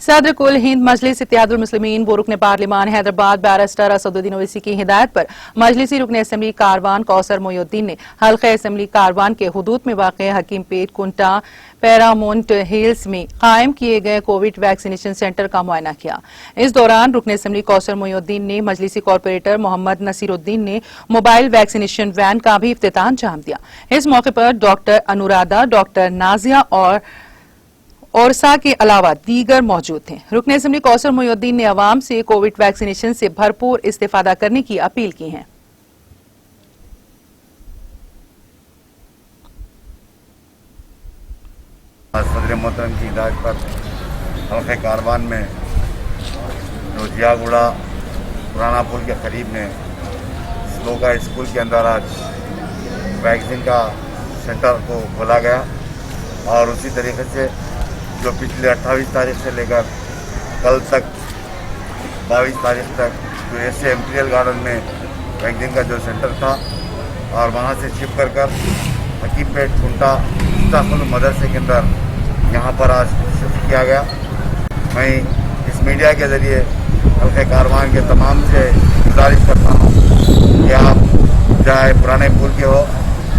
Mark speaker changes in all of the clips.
Speaker 1: सदर कुल हिंद मजलिस इत्तेहादुल मुस्लिमीन व रुकन पार्लिमान हैदराबाद बैरिस्टर असदुद्दीन ओवैसी की हिदायत पर मजलिसी रुकन असम्बली कारवान कौसर मोइनुद्दीन ने हल्का असम्बली कारवान के हुदूद में वाक़ हकीम पेट कुंटा पैरामाउंट हिल्स में कायम किए गए कोविड वैक्सीनेशन सेंटर का मुआयना किया। इस दौरान रुकन असम्बली कौसर मोइनुद्दीन ने मजलिसी कॉरपोरेटर मोहम्मद नसीरुद्दीन ने मोबाइल वैक्सीनेशन वैन का भी इफ्तिताह अंजाम दिया। इस मौके पर डॉक्टर अनुराधा, डॉक्टर नाजिया और औरसा के अलावा दीगर मौजूद थे। रुकन असम्बली कौसर मोइनुद्दीन ने अवाम से कोविड वैक्सीनेशन से भरपूर इस्तेफादा करने की अपील की है।
Speaker 2: सदर मोहतरम की हिदायत पर हल्के कारवान में जो जियागुड़ा पुराना पुल के करीब में स्लोका स्कूल के अंदर आज वैक्सीन का सेंटर को खोला गया और उसी तरीके से जो पिछले 28 तारीख से लेकर कल तक 22 तारीख तक जो ऐसे एम्पीरियल गार्डन में वैक्सीन का जो सेंटर था और वहाँ से शिफ्ट कर हकीमपेट कुंटा मुस्ताकुल मदरसे के अंदर यहाँ पर आज शिफ्ट किया गया। मैं इस मीडिया के ज़रिए हल्के कारवान के तमाम से गुजारिश करता हूँ कि आप चाहे पुराने पुल के हो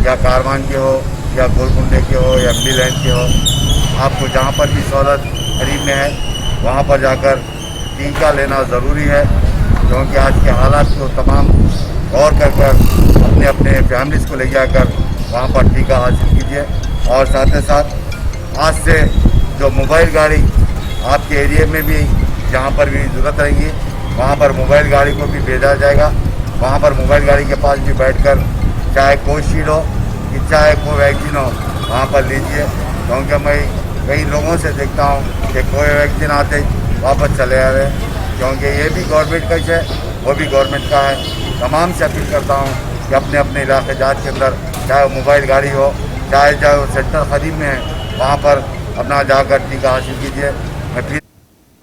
Speaker 2: या कारवान के हो या गोलकुंडे के हो या एमडी लैंड के हो, आपको जहाँ पर भी सहूलत करीब में है वहाँ पर जाकर टीका लेना ज़रूरी है, क्योंकि आज के हालात को तमाम गौर कर अपने अपने फैमिलीज़ को ले जाकर वहाँ पर टीका हासिल कीजिए। और साथ ही साथ आज से जो मोबाइल गाड़ी आपके एरिया में भी जहाँ पर भी ज़रूरत रहेगी वहाँ पर मोबाइल गाड़ी को भी भेजा जाएगा। वहाँ पर मोबाइल गाड़ी के पास भी बैठकर चाहे कोविशील्ड हो कि चाहे कोई वैक्सीन हो वहाँ पर लीजिए, क्योंकि मैं कई लोगों से देखता हूँ कि कोई वैक्सीन आते वापस चले आ रहे हैं, क्योंकि ये भी गवर्नमेंट का ही है, वो भी गवर्नमेंट का है। तमाम से अपील करता हूँ कि अपने अपने इलाके जात के अंदर चाहे वो मोबाइल गाड़ी हो चाहे वो सेंटर करीब में है वहाँ पर अपना जाकर टीका हासिल कीजिए। मैं